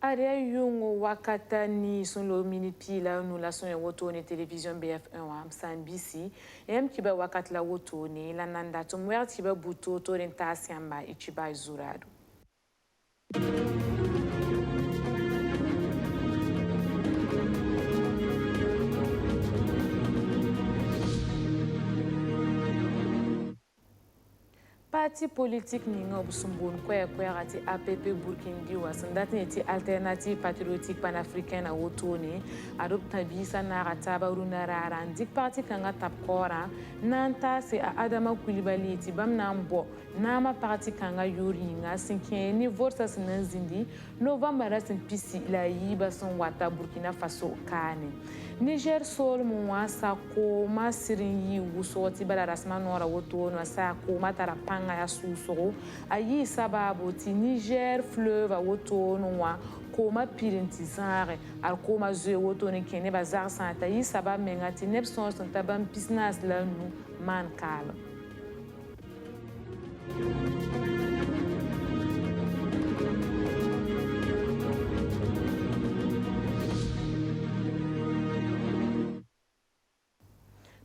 Area yungo wakata ni sunlo mini pila nous la son woto ne télévision BF1 wa MSNBC em kiba wakati la woto ne la nanda tum wer kiba buto to renta siamba ichiba zurado. Parti politique ninga busumbun kwa ati APP Burkindi wa sandati eti alternative patriotique panafricaine a wotone adopta bisa na rataba runarara dik parti kanga tapkora nanta se a Adama Coulibaly eti bamna mbo nama parti kanga yuringa sinkeni vorsa sinanzindi novembre sin pisi la yiba son wata Burkina Faso kane Niger sol mwa sa ko masirin yi wusoti bala rasma nora wotono sa ko matara panga ya susoro ayi sababu ti Niger fleuve a wotono wa koma pirinti zare al koma zwe wotono kene bazar santa yi sababu mengati nepson santa bam business la nu man kala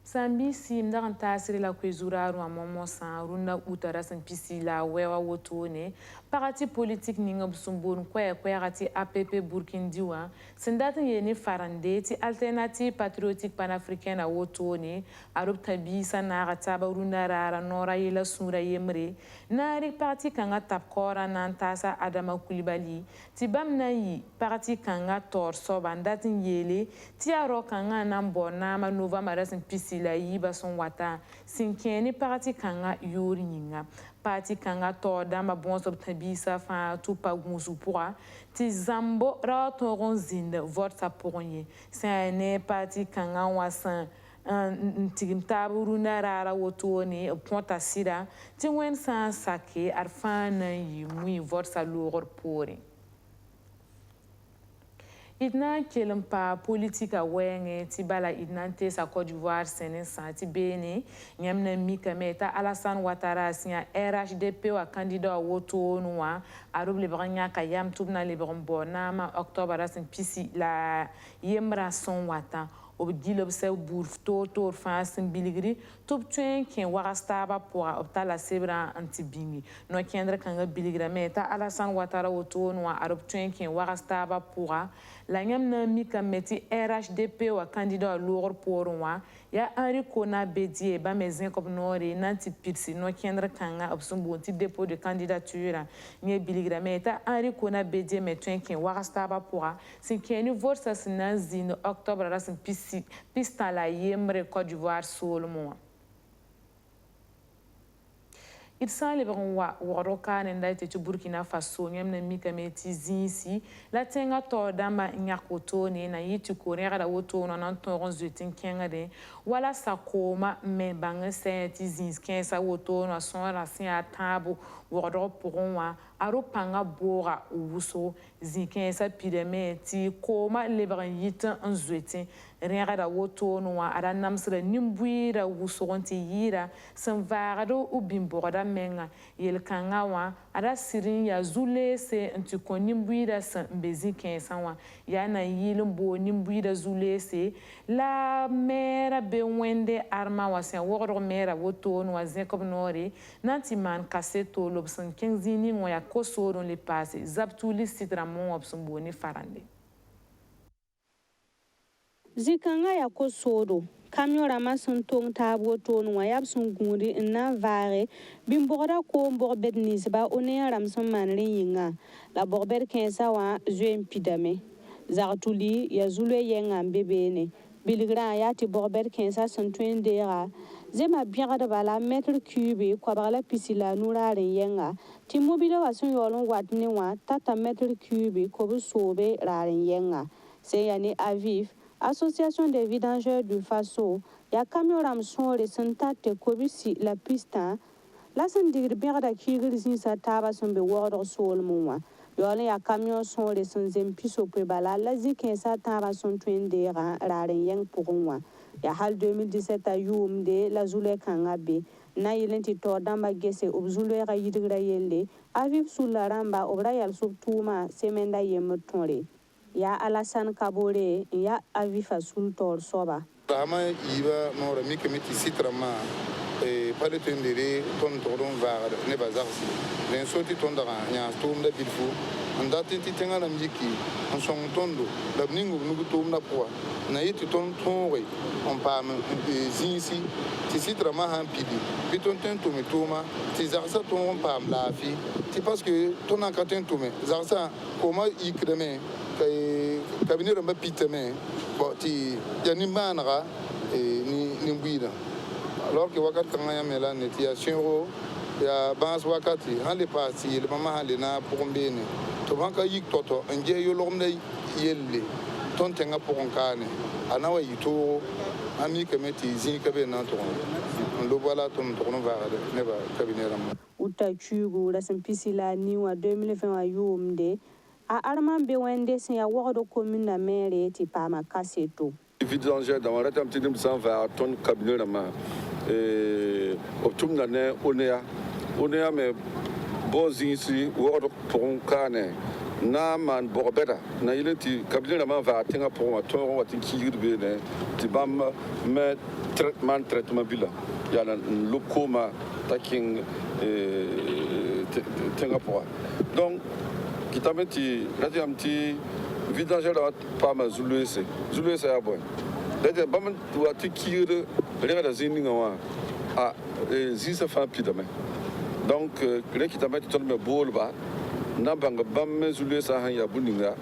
Sambisi mdaran tasiri la kwezuraru a momo san runda utara san pisi la wewa wotone parti politique ninga busumbun kwa ati APP Burkindi wa sendatin yene farande ti alternative patriotique panafricaine a wotone adopta bisa na rataba runda rara nora yela sura yemre nari parti kanga tapkora nantasa Adama Coulibaly ti bamna yi parti kanga torso bandatin yele ti aro kanga nambo nama novembre san pisi la yiba son wata sinkeni parti kanga yori nyinga parti kanga to dama bonso tabisa fa tupa musu poa ti zambo ra toron zinde vote sa poronye sene parti kanga wasan ntigim taburu na rara wotone ponta sida ti wen san sake arfana yi mui vote sa logor pore idna kelem pa politique a wenge ti bala idna te sa Côte d'Ivoire sene sa ti bene nyamna mika meta Alassane Ouattara sia RHDP wa candidat woto noa aroble branya ka yam tubna le bona ma octobre sin pisi la yemra son wata ob gilob se bourf to fasin biligri top tuen ken warastaba pour obtala sebra antibingi no kendra kanga biligra meta Alassane Ouattara woto noa arob tuen ken warastaba pour la nyamna mika meti RHDP wa candidat lour pour wa ya Henri Kona Bedie ba mezin comme nori nanti pirsi no kendra kanga obsumbu ti dépôt de candidature ni biligra meta Henri Kona Bedie metuen ken warastaba pour sin keni vorsa sinanzi no octobre rasin pista la yemre Côte d'Ivoire solmo il san le bon wa woroka nenda te Burkina Faso nyamna mika meti zinsi la tenga to damba nyakoto ne na yitu ko rega woto no nan to ronzutin kenga de wala sakoma me banga senti zins kensa woto no son la sin atabo woro pourwa aro panga bora wuso zikensa pideme ti koma lebran yita nzutin rega woto no ara namsra nimbuira wuso onti yira san varado ubimboda menga yel kanga wa ara sirin ya zule se nti ko nimbuira san bezi kensa wa ya na yilin bo nimbuira zule se la mera be wende arma wa sen woro mera woto no azekob nori nanti man kaseto lobsan kenzini ngo ya kosoro le passe zabtuli sitramon obsumboni farande zikanga ya kosoro kamyora masantong tabo ton wa yab sun guri na vare bimbora ko mbor nisba one ramson manrin yinga la borber kensa wa zuen pidame zartuli ya zule yenga mbebene bilgra ya ti borber kensa santwendera zema biagada bala mètre cube ko bala pisila nuraren yenga ti mobile wa sun yolon watne wa tata mètre cube ko bu sobe raren yenga se yani avif Association des vidangeurs du Faso, ya camion ramson resentate kobisi la pista, la sendir berda kigir zinsa taba sombe wordor sol mwa. Yole ya camion son resenzem piso prebala, la zikensa taba son twendera raren yang pour moi. Ya hal 2017 a yum de la zule kangabe, na yelen ti to damba gese obzulo ga yidigra yelle avib sulla ramba obra yal subtuma semenda yemtore ya Alassane Kabore ya avifa sultor soba Rama iba nora mi kemiti sitrama pale tendere ton toron var ne bazarsi len soti ton daga nya tum da bilfu andati ti tenga na mjiki on son tondo la ningu nugu tum na poa na yiti ton tonwe on pam zinsi ti sitrama han pidi biton tento me toma ti zarsa ton on pam la fi ti parce que ton an katen tome zarsa koma ikreme kay kabinero ma pitame ti yani manara ni mbida alors que wakat kanga ya mela neti ya shinro ya bans wakati hande pasi le mama hande na pokombene to banka yik toto nje yo lomne yelle ton tenga pokonkane anawa yito ami kameti zin kabe na to ndo bala ton to no vaade ne ba kabinera mo uta chugo la simpisila ni wa 2020 wa yomde a arman be wende sin ya wogdo commune na mere ti pama kaseto vidanger dans la tam tidim san va ton cabinet na ma optum na ne onea me bozin si wogdo pour kane na man borbeda na yilenti cabinet na ma va tinga pour to watin kirbe ne ti bam me traitement bila ya na lokoma taking tinga pour donc kitamenti radiamti vidanger da pa ma zulese ya boy da ba man wati kire rega da zininga wa a zisa fa pidame donc le kitamenti ton me bolba na banga bam zulese han ya buninga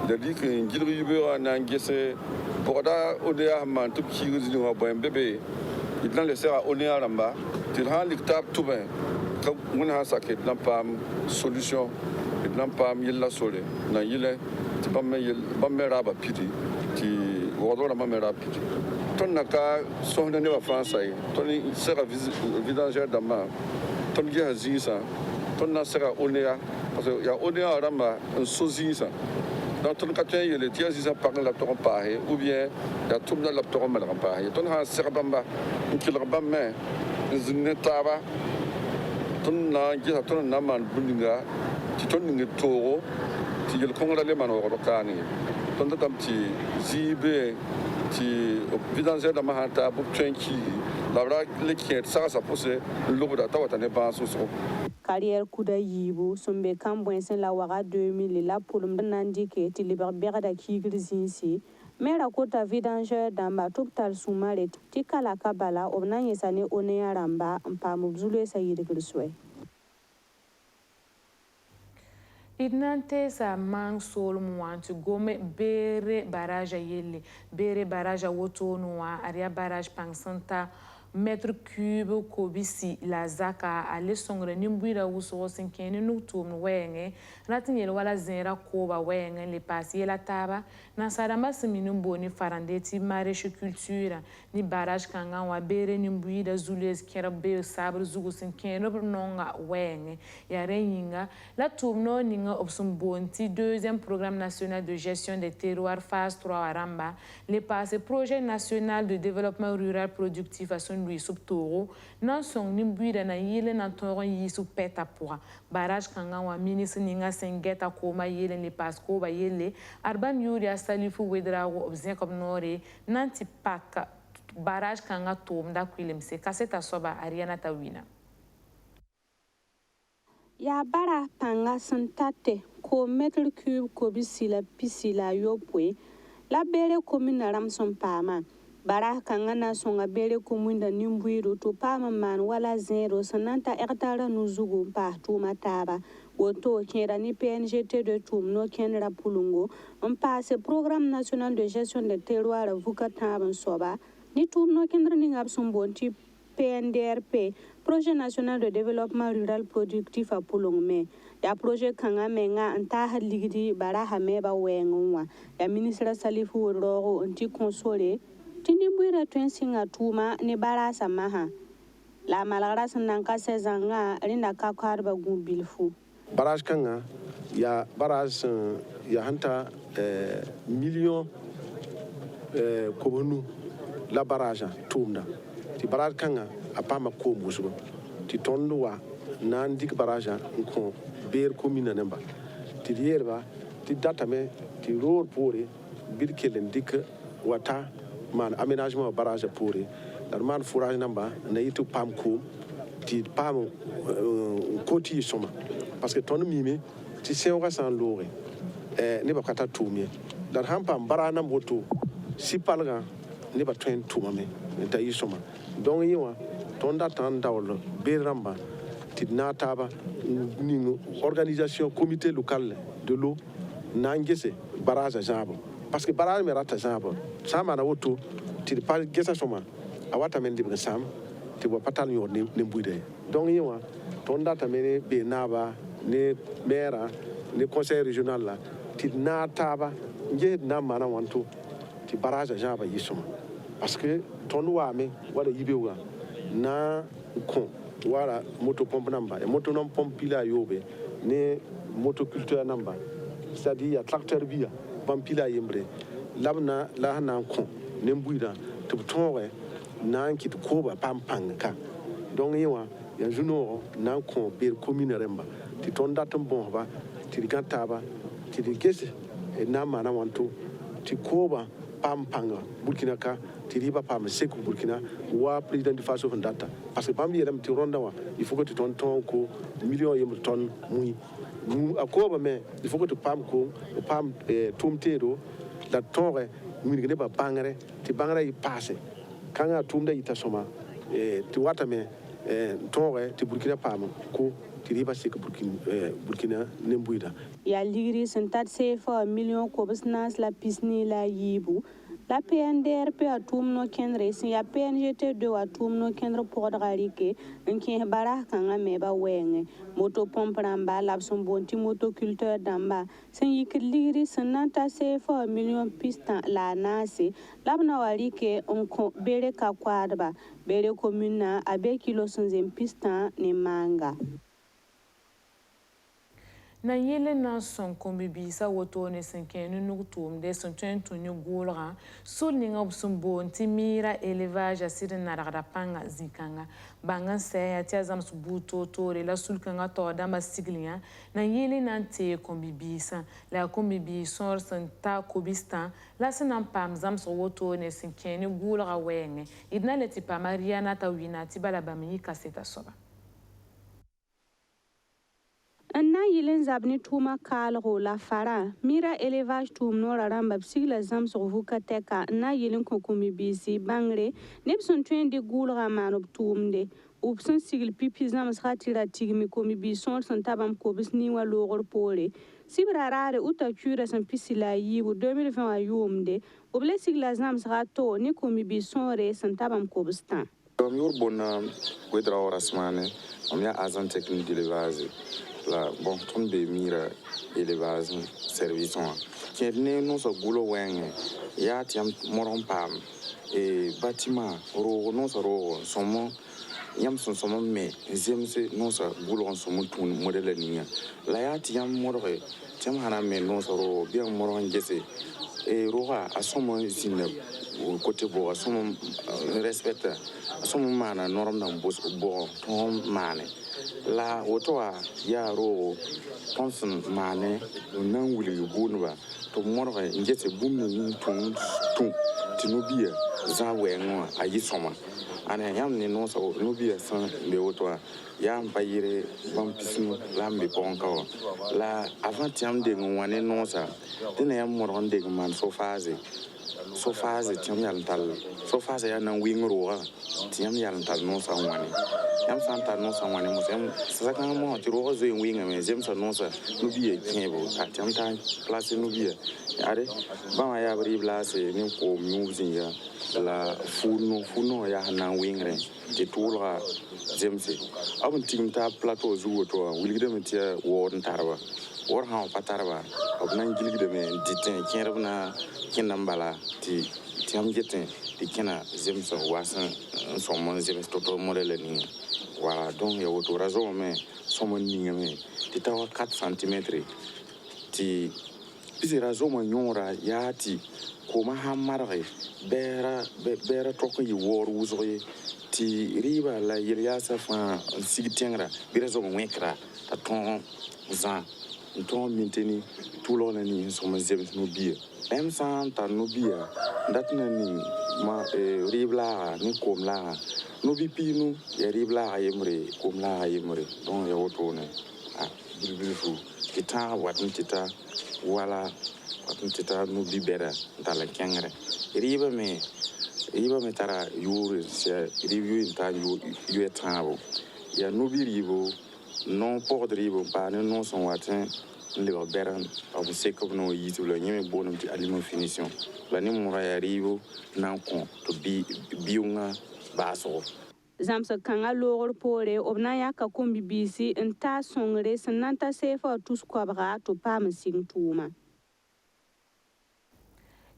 da dik ngilri yube na ngese boda odia man to kire zininga boy bebe idan le sera onia ramba til han liktab tuben ka mun ha saket na pam solution nan pam yilla sole na yile ti bamme raba piti ti wodora bamme raba piti ton naka sohna ne wa France ay ton sera vidanger dama ton gi hazisa ton na sera onea parce que ya onea ramba un sozisa dans ton katen yele ti hazisa par la toron pahe ou bien ya tumna la toron mal pahe ton ha sera bamba kil bamme zinetaba ton na gi ton na man buninga ti ton ngi toro ti yel kongra le mano ro kani ton da tam ti zibe ti vidanger da mahanta bu twenki la bra le kiet sa pose lobo da tawata ne ba so carrière kuda yibu sombe kambwen sen la waga 2000 la polum nandike ti liber berada kigrizinsi mera kota vidanger damba tuptal sumare ti kala kabala obnanye sane oneya ramba mpamu bzule sa yidgriswe Idnante sa mang sol muantu gome bere barrage yelle bere barrage woto noa aria barrage pangsanta mètre cube kobisi la zaka ale songre nimbuira wuso sinkeni nutum wenge ratinyel wala zenra koba wenge le pasi la taba na sarama siminum boni farandeti mareche culture ni barrage kanga wa bere nimbuira zules kera be sabre zugu sinkeni nonga wenge ya renyinga la tumno ninga obsumbonti deuxième programme national de gestion des terroirs phase 3 aramba le passé projet national de développement rural productif à son lui subtoro nan song nimbuira na yele na toron yisu peta pour barrage kanga wa ministre ninga sengeta koma yele le pasko ba yele arbam yuri asalifu wedrago obzien comme nore nanti pak barrage kanga tomda kwilemse kaseta soba ariana tawina ya bara panga santate ko mètre cube ko bisila pisila yopwe la bere commune ramson pama bara kanga na songa bere commune nimbuiro to pama man wala zero sananta hectare nuzugo pa to mataba woto kera ni PNGT de tum no kenra pulungo on passe programme national de gestion des terroirs vukataban soba ni tum no kendra ni ngabson bonti PNDRP projet national de développement rural productif à Pulongme ya projet kanga menga anta haligidi bara hameba wenwa ya ministre Salifu Rogo anti console tindi buira twensinga tuma ne bara samaha la malagra sananka sezanga rinda ka karba gumbilfu barrage kanga ya barrage ya hanta million kobonu la barrage tumda ti barrage kanga a paama koom wʋsgo tɩ tõnd wa na n dɩk baragã n kõ beer commune nẽmba tɩ d yeelba tɩ datame tɩ roor poore bɩ d kell n dɩk wa ta maan aménagement wa baragã poore la d maan forage nãmba na yɩ tɩ paam koom tɩ d paam ko tɩ yɩ sõma parce que tõnd miime tɩ sẽoogã sã n looge nebã ka tar tʋʋm ye la d sãn paam barag nãmb woto sɩ-palgã nebã tõe n tʋmame n ta yɩ sõma donc yẽ wã tõnd datã n daool beer rãmba tɩ d na a taaba ning organisation comité local de l'eau na n gese baragã zãabo parce que barag me rata zãabo sã n maana woto tɩ d pa gesa sõma a watame n lebg sãam tɩ wa pa tall yõod ne buida ye donc yẽ wã tõnd datame ne bee naaba ne mairã ne conseil régional la tɩ d na a taaba n ges d na n maana wãnto tɩ baragã zãaba yɩ sõma parce que tõnd waame wala yibeoogã na n kõ wala moto pompe namba e moto non pompe pila yobe ne motoculteur namba c'est-à-dire ya tracteur bia bam pila yembre labna la na ko ne mbuida to tonwe na n kit ko ba pam panga donc yewa ya juno na ko ber commune remba ti ton datum bon ba ti ganta ba ti gese e na mana wanto ti ko ba pam panga burkina ka ti riba pam seku burkina wa président du faso data parce que pam yedam ti ronda wa il faut que tu ton ko million yem ton muy a ko ba mais il faut que tu pam ko pam tumtero la tonre mi ne ba bangare ti bangare yi passé kanga tumda ita soma ti wata me tonre ti burkina pam ko ti riba seku burkina ne mbuida ya ligri sentat sefa million ko bisnas la pisni la yibu la PNDRP a tumno kendre sin ya PNGT de wa tumno kendre podrarike nki bara kanga meba wenge moto pompe ramba labson bonti motoculteur damba sin yikir ligri senata sefa million pistan la nasi labna warike onko bere ka kwadba bere commune abe kilo sunzem pistan ne manga na yele na son kombi bisa woto ne senkenu nugtum de son tentu nyu gulra sul ninga busumbo ntimira élevage asiri naragda panga zikanga bangan se atia zam subuto tore la sul kanga to da masiglia na yele na te kombi bisa la kombi bi sor santa kobistan la sinan pam zam so woto ne senkenu gulra wenge idna leti pa mariana ta wina tibala bami kaseta soba anna yilen zabni tuma kalgo la fara mira élevage tum no ramba sigla zam so vuka teka na yilen kokomi bisi bangre nebson twendi gulra manob tumde upson sigil pipi zam skatira tigmi komi bison son tabam ko bisni wa logor pore sibra rare uta kura san pisila yibu 2020 wa yumde oble sigla zam skato ni komi bison re san tabam ko bistan yor bona wedra orasmane amya agent technique d'élevage la bon ton de mira élevage service on qui ne nous so gulo wenge ya tiam moron pam et bâtiment ro non so ro somo yam son somo me zemse non so gulo on somo tun modèle ni la ya tiam morore tiam hana me non so ro bien moron gese et roha asomo zine côté bo asomo respecte asomo mana norme dans bo ton mane la wotoa ya ro tonson mane nan wuli bunwa to morwe ngete bumni tun tinubia za wenwa ayi soma ana yam ni no so nubia san le wotoa ya mbayire bampisnu lambe ponka la avant yam de ngwane no sa tene yam moron de man so phase tiam yalantal so phase ya nan wingro tiam yalantal no sa ngwane yam santa no sa ngwane mo sem saka mo ti ro zo winga me jem sa no sa nubie kebo atiam ta place nubie are ba ma ya bri place ni ko music ya la funo ya nan wingre ti tulra zemse abun timta plateau zuwo to wilgide me tia won tarba wor ha patarba abnan gilgide me ditin kinrabna kinambala ti tiam jeten ti kina zemso wasan somon zems toto modele ni voilà donc ya woto raison me somon ni me ti tawa 4 cm ti bisi raison mo nyora ya ti ko ma hamarre bera tokko yi wor wuzoye ti riba la yeliasa fa sigitengra birezo mwekra ta ton za ton minteni tulo na ni so ma zebs no bia em san ta no bia datna ni ma ribla ni komla no bi pinu ya ribla yemre komla yemre don ya wotone ah bilbifu kita watin kita wala watin kita no bi bera dala kengre riba me tara yuri se review ta yu etabo ya no bi ribo non pour de ribo pa non son watin le beran abu sekop no yitu la nyeme bonum ti aliment finition la ni mo ya ribo nan kon to biunga baso zamsa kanga logor pore obna ya ka kombi bisi nta songre sananta sefa tus kwabra to pam sing tuma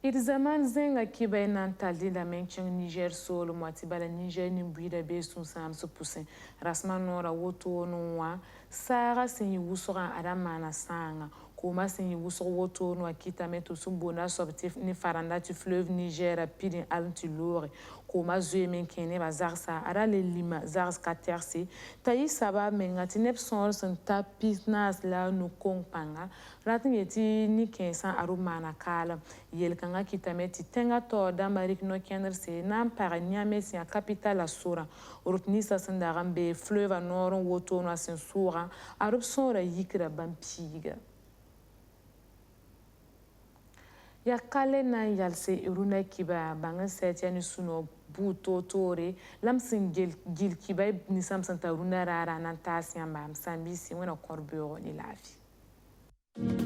It zaman zenga kiba nan taldi la mencheng Niger solo mwati bala Niger ni mbida besun sam so pusin rasman nora woto nwa sara sinyi wusora adamana sanga kuma sinyi wusor woto nwa kita meto sumbona sobtif ni faranda tu fleuve Niger pidin alti lore kuma zue men kene ba zarsa ara le lima zars katersi tayi saba mengati nepson son tapis la no kongpanga ratin yeti ni kensan arumana kala yel kanga kitameti tenga to da marik no kenerse nam para nyame si a capital asura urutnisa sandarambe fleuve nord woto no sensura arup sora yikra bampiga ya kale na yalse iruna kiba bangan setiani suno buto tore lamsin gil kiba ni samsan ta runa rara nan tasiyan ba sambi si wana korbeo ni lafi